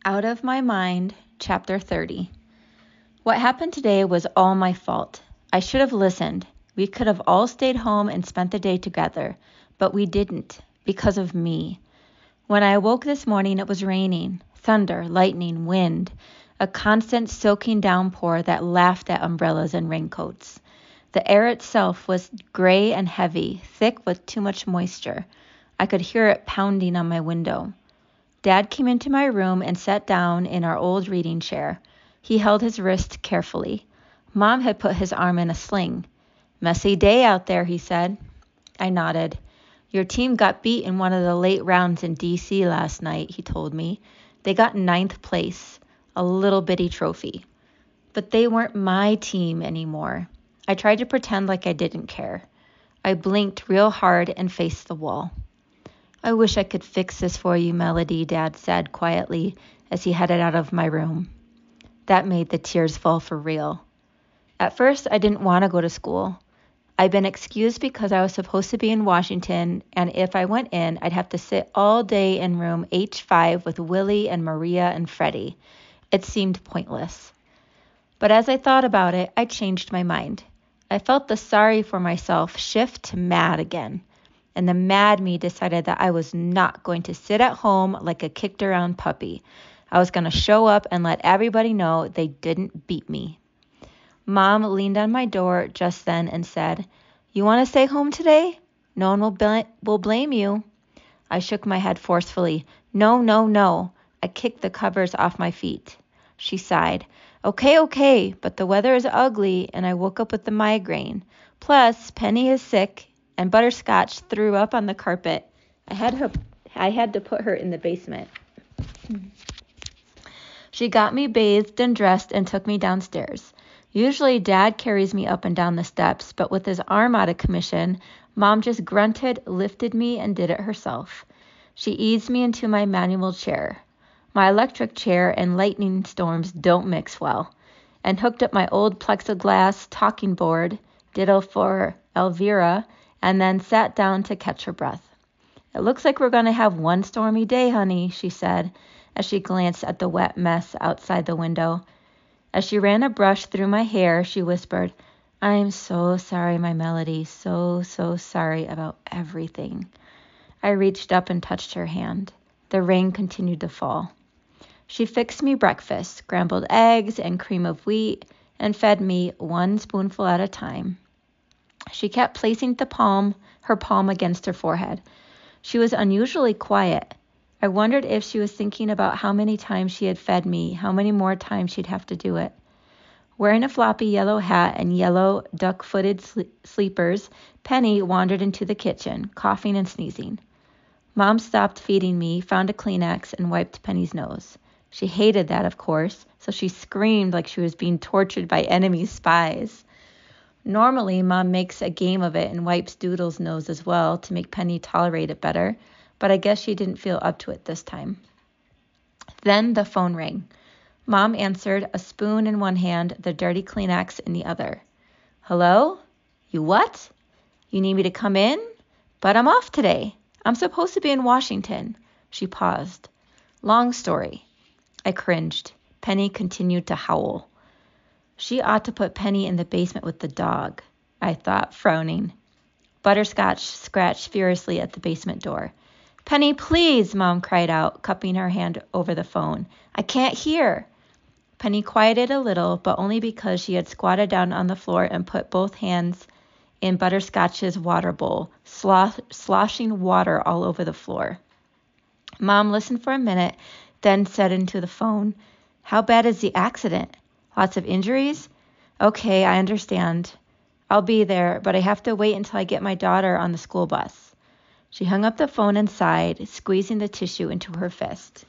Out of My Mind, Chapter 30. What happened today was all my fault. I should have listened. We could have all stayed home and spent the day together, but we didn't, because of me. When I awoke this morning, it was raining, thunder, lightning, wind, a constant soaking downpour that laughed at umbrellas and raincoats. The air itself was gray and heavy, thick with too much moisture. I could hear it pounding on my window. Dad came into my room and sat down in our old reading chair. He held his wrist carefully. Mom had put his arm in a sling. "Messy day out there," he said. I nodded. "Your team got beat in one of the late rounds in D.C. last night," he told me. "They got 9th place, a little bitty trophy. But they weren't my team anymore." I tried to pretend like I didn't care. I blinked real hard and faced the wall. "I wish I could fix this for you, Melody," Dad said quietly as he headed out of my room. That made the tears fall for real. At first, I didn't want to go to school. I'd been excused because I was supposed to be in Washington, and if I went in, I'd have to sit all day in room H5 with Willie and Maria and Freddie. It seemed pointless. But as I thought about it, I changed my mind. I felt the sorry for myself shift to mad again. And the mad me decided that I was not going to sit at home like a kicked around puppy. I was going to show up and let everybody know they didn't beat me. Mom leaned on my door just then and said, "You want to stay home today? No one will blame you." I shook my head forcefully. "No, no, no." I kicked the covers off my feet. She sighed. Okay, but the weather is ugly and I woke up with the migraine. Plus, Penny is sick. And Butterscotch threw up on the carpet. I had to put her in the basement. She got me bathed and dressed and took me downstairs. Usually Dad carries me up and down the steps, but with his arm out of commission, Mom just grunted, lifted me, and did it herself. She eased me into my manual chair. My electric chair and lightning storms don't mix well, and hooked up my old plexiglass talking board, ditto for Elvira, and then sat down to catch her breath. "It looks like we're going to have one stormy day, honey," she said, as she glanced at the wet mess outside the window. As she ran a brush through my hair, she whispered, "I'm so sorry, my Melody, so sorry about everything." I reached up and touched her hand. The rain continued to fall. She fixed me breakfast, scrambled eggs and cream of wheat, and fed me one spoonful at a time. She kept placing her palm against her forehead. She was unusually quiet. I wondered if she was thinking about how many times she had fed me, how many more times she'd have to do it. Wearing a floppy yellow hat and yellow duck-footed sleepers, Penny wandered into the kitchen, coughing and sneezing. Mom stopped feeding me, found a Kleenex, and wiped Penny's nose. She hated that, of course, so she screamed like she was being tortured by enemy spies. Normally, Mom makes a game of it and wipes Doodle's nose as well to make Penny tolerate it better, but I guess she didn't feel up to it this time. Then the phone rang. Mom answered, a spoon in one hand, the dirty Kleenex in the other. "Hello? You what? You need me to come in? But I'm off today. I'm supposed to be in Washington." She paused. "Long story." I cringed. Penny continued to howl. She ought to put Penny in the basement with the dog, I thought, frowning. Butterscotch scratched furiously at the basement door. "Penny, please," Mom cried out, cupping her hand over the phone. "I can't hear." Penny quieted a little, but only because she had squatted down on the floor and put both hands in Butterscotch's water bowl, sloshing water all over the floor. Mom listened for a minute, then said into the phone, "How bad is the accident? Lots of injuries? Okay, I understand. I'll be there, but I have to wait until I get my daughter on the school bus." She hung up the phone and sighed, squeezing the tissue into her fist.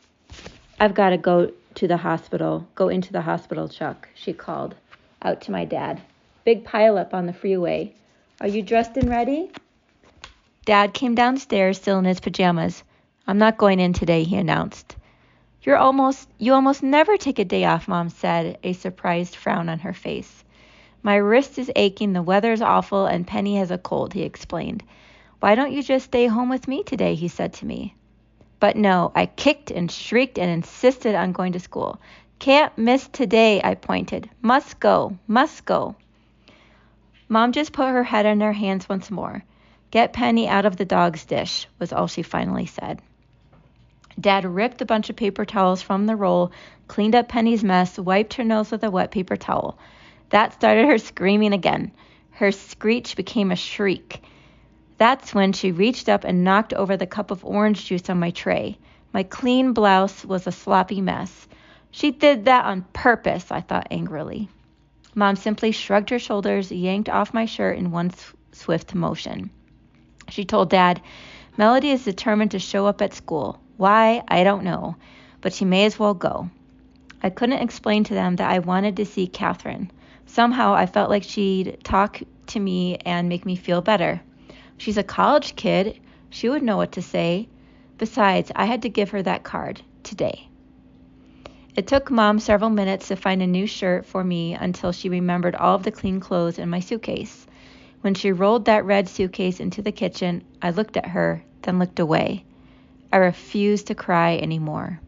"I've got to go into the hospital, Chuck," she called out to my dad. "Big pileup on the freeway. Are you dressed and ready?" Dad came downstairs still in his pajamas. "I'm not going in today," he announced. You almost never take a day off," Mom said, a surprised frown on her face. "My wrist is aching, the weather's awful, and Penny has a cold," he explained. "Why don't you just stay home with me today?" he said to me. But no, I kicked and shrieked and insisted on going to school. Can't miss today, I pointed. Must go, must go. Mom just put her head in her hands once more. Get Penny out of the dog's dish, was all she finally said. Dad ripped a bunch of paper towels from the roll, cleaned up Penny's mess, wiped her nose with a wet paper towel. That started her screaming again. Her screech became a shriek. That's when she reached up and knocked over the cup of orange juice on my tray. My clean blouse was a sloppy mess. She did that on purpose, I thought angrily. Mom simply shrugged her shoulders, yanked off my shirt in one swift motion. She told Dad, Melody is determined to show up at school. Why, I don't know, but she may as well go. I couldn't explain to them that I wanted to see Catherine. Somehow I felt like she'd talk to me and make me feel better. She's a college kid. She would know what to say. Besides, I had to give her that card today. It took Mom several minutes to find a new shirt for me until she remembered all of the clean clothes in my suitcase. When she rolled that red suitcase into the kitchen, I looked at her, then looked away. I refused to cry anymore.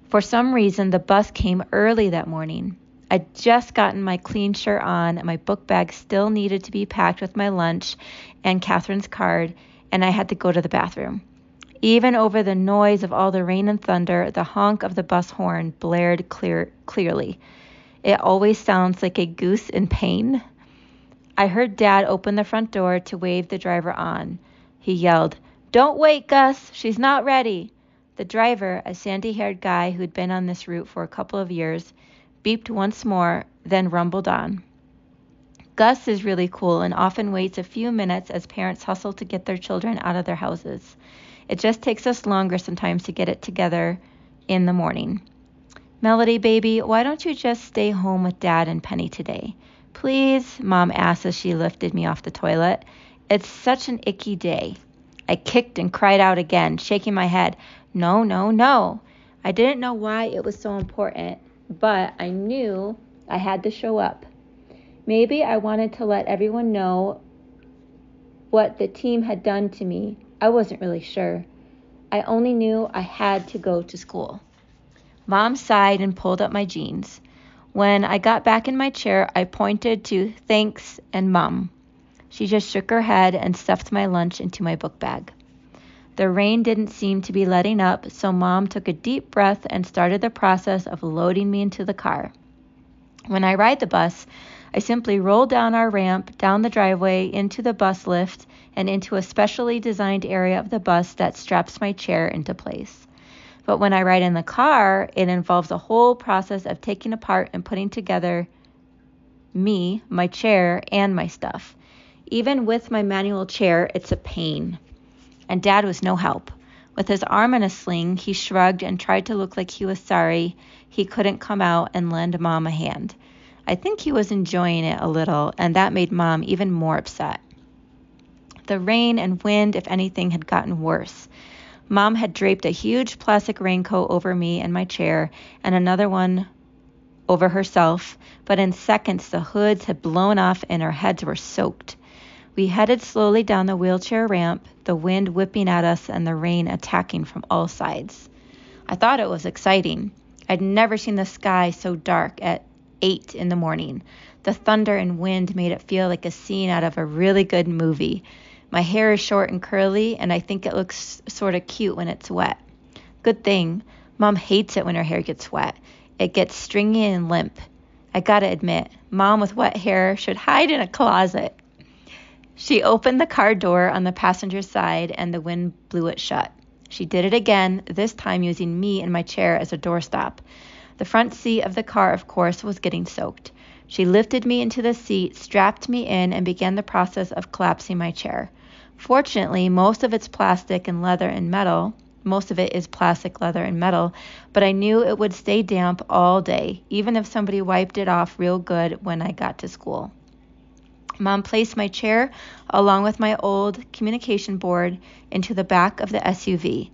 For some reason, the bus came early that morning. I'd just gotten my clean shirt on, and my book bag still needed to be packed with my lunch and Catherine's card, and I had to go to the bathroom. Even over the noise of all the rain and thunder, the honk of the bus horn blared clearly. It always sounds like a goose in pain. I heard Dad open the front door to wave the driver on. He yelled, "Don't wait, Gus. She's not ready." The driver, a sandy-haired guy who'd been on this route for a couple of years, beeped once more, then rumbled on. Gus is really cool and often waits a few minutes as parents hustle to get their children out of their houses. It just takes us longer sometimes to get it together in the morning. Melody, baby, why don't you just stay home with Dad and Penny today? Please, Mom asked as she lifted me off the toilet. It's such an icky day. I kicked and cried out again, shaking my head. No, no, no. I didn't know why it was so important, but I knew I had to show up. Maybe I wanted to let everyone know what the team had done to me. I wasn't really sure. I only knew I had to go to school. Mom sighed and pulled up my jeans. When I got back in my chair, I pointed to thanks and Mom. She just shook her head and stuffed my lunch into my book bag. The rain didn't seem to be letting up, so Mom took a deep breath and started the process of loading me into the car. When I ride the bus, I simply roll down our ramp, down the driveway, into the bus lift, and into a specially designed area of the bus that straps my chair into place. But when I ride in the car, it involves a whole process of taking apart and putting together me, my chair, and my stuff. Even with my manual chair, it's a pain. And Dad was no help. With his arm in a sling, he shrugged and tried to look like he was sorry he couldn't come out and lend Mom a hand. I think he was enjoying it a little, and that made Mom even more upset. The rain and wind, if anything, had gotten worse. Mom had draped a huge plastic raincoat over me and my chair, and another one over herself, but in seconds the hoods had blown off and our heads were soaked. We headed slowly down the wheelchair ramp, the wind whipping at us and the rain attacking from all sides. I thought it was exciting. I'd never seen the sky so dark at 8 in the morning. The thunder and wind made it feel like a scene out of a really good movie. My hair is short and curly, and I think it looks sort of cute when it's wet. Good thing. Mom hates it when her hair gets wet. It gets stringy and limp. I gotta admit, Mom with wet hair should hide in a closet. She opened the car door on the passenger side, and the wind blew it shut. She did it again, this time using me and my chair as a doorstop. The front seat of the car, of course, was getting soaked. She lifted me into the seat, strapped me in, and began the process of collapsing my chair. Fortunately, most of it is plastic, leather, and metal, but I knew it would stay damp all day, even if somebody wiped it off real good when I got to school. Mom placed my chair, along with my old communication board, into the back of the SUV.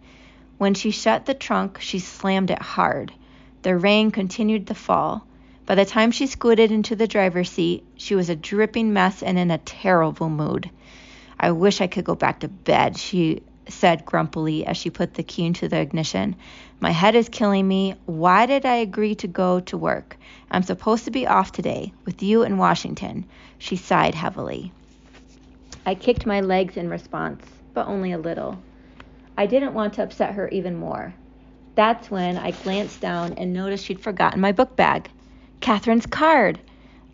When she shut the trunk, she slammed it hard. The rain continued to fall. By the time she scooted into the driver's seat, she was a dripping mess and in a terrible mood. I wish I could go back to bed, she said grumpily as she put the key into the ignition. My head is killing me. Why did I agree to go to work? I'm supposed to be off today with you in Washington. She sighed heavily. I kicked my legs in response, but only a little. I didn't want to upset her even more. That's when I glanced down and noticed she'd forgotten my book bag. Catherine's card.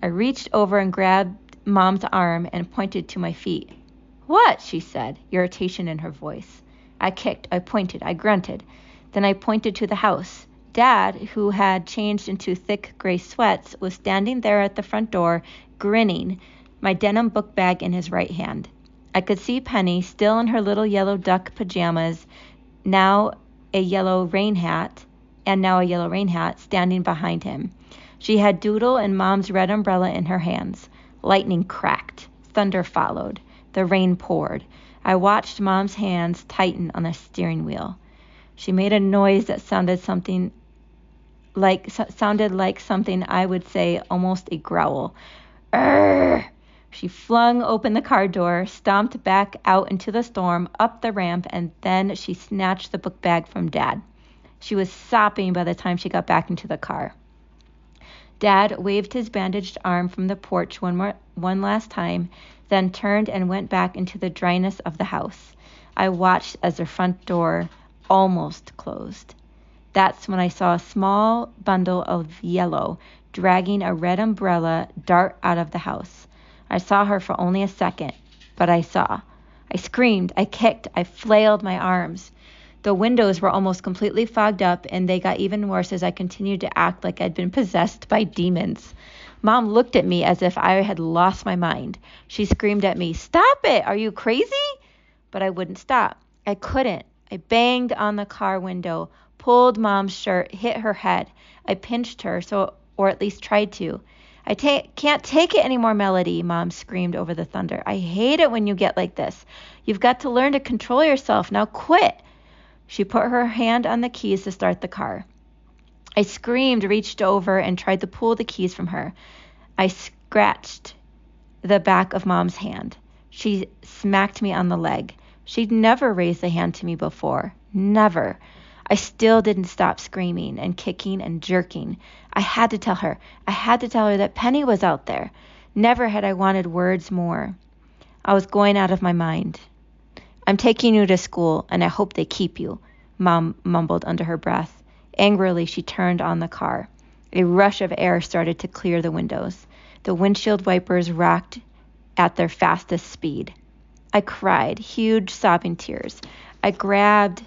I reached over and grabbed Mom's arm and pointed to my feet. What? She said, irritation in her voice. I kicked, I pointed, I grunted. Then I pointed to the house. Dad, who had changed into thick gray sweats, was standing there at the front door, grinning, my denim book bag in his right hand. I could see Penny, still in her little yellow duck pajamas, now a yellow rain hat, standing behind him. She had Doodle and Mom's red umbrella in her hands. Lightning cracked. Thunder followed. The rain poured. I watched Mom's hands tighten on the steering wheel. She made a noise that sounded like something I would say, almost a growl. Urgh! She flung open the car door, stomped back out into the storm, up the ramp, and then she snatched the book bag from Dad. She was sopping by the time she got back into the car. Dad waved his bandaged arm from the porch one last time, then turned and went back into the dryness of the house. I watched as the front door almost closed. That's when I saw a small bundle of yellow dragging a red umbrella dart out of the house. I saw her for only a second, but I saw. I screamed, I kicked, I flailed my arms. The windows were almost completely fogged up, and they got even worse as I continued to act like I'd been possessed by demons. Mom looked at me as if I had lost my mind. She screamed at me, "Stop it! Are you crazy?" But I wouldn't stop. I couldn't. I banged on the car window, pulled Mom's shirt, hit her head. I pinched her, or at least tried to. I can't take it anymore, Melody, Mom screamed over the thunder. I hate it when you get like this. You've got to learn to control yourself. Now quit. She put her hand on the keys to start the car. I screamed, reached over, and tried to pull the keys from her. I scratched the back of Mom's hand. She smacked me on the leg. She'd never raised a hand to me before. Never. I still didn't stop screaming and kicking and jerking. I had to tell her that Penny was out there. Never had I wanted words more. I was going out of my mind. I'm taking you to school, and I hope they keep you, Mom mumbled under her breath. Angrily, she turned on the car. A rush of air started to clear the windows. The windshield wipers rocked at their fastest speed. I cried, huge sobbing tears. I grabbed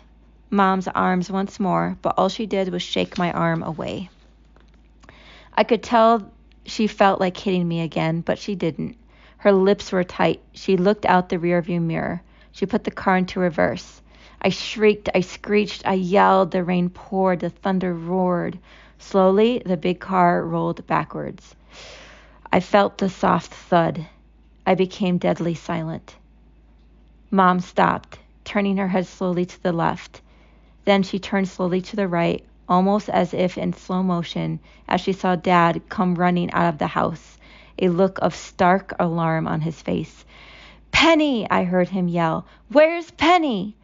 Mom's arms once more, but all she did was shake my arm away. I could tell she felt like hitting me again, but she didn't. Her lips were tight. She looked out the rearview mirror. She put the car into reverse. I shrieked, I screeched, I yelled. The rain poured, the thunder roared. Slowly, the big car rolled backwards. I felt the soft thud. I became deadly silent. Mom stopped, turning her head slowly to the left. Then she turned slowly to the right, almost as if in slow motion, as she saw Dad come running out of the house, a look of stark alarm on his face. "Penny!" I heard him yell. "Where's Penny?"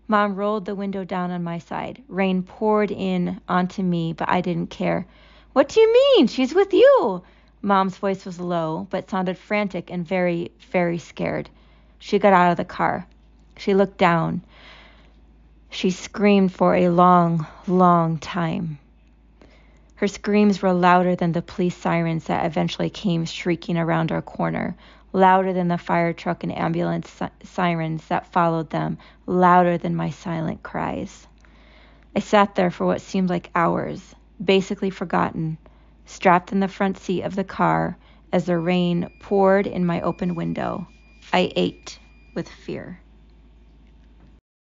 Mom rolled the window down on my side. Rain poured in onto me, but I didn't care. "What do you mean? She's with you!" Mom's voice was low, but sounded frantic and very, very scared. She got out of the car. She looked down. She screamed for a long, long time. Her screams were louder than the police sirens that eventually came shrieking around our corner, louder than the fire truck and ambulance sirens that followed them, louder than my silent cries. I sat there for what seemed like hours, basically forgotten, strapped in the front seat of the car as the rain poured in my open window. I ached with fear.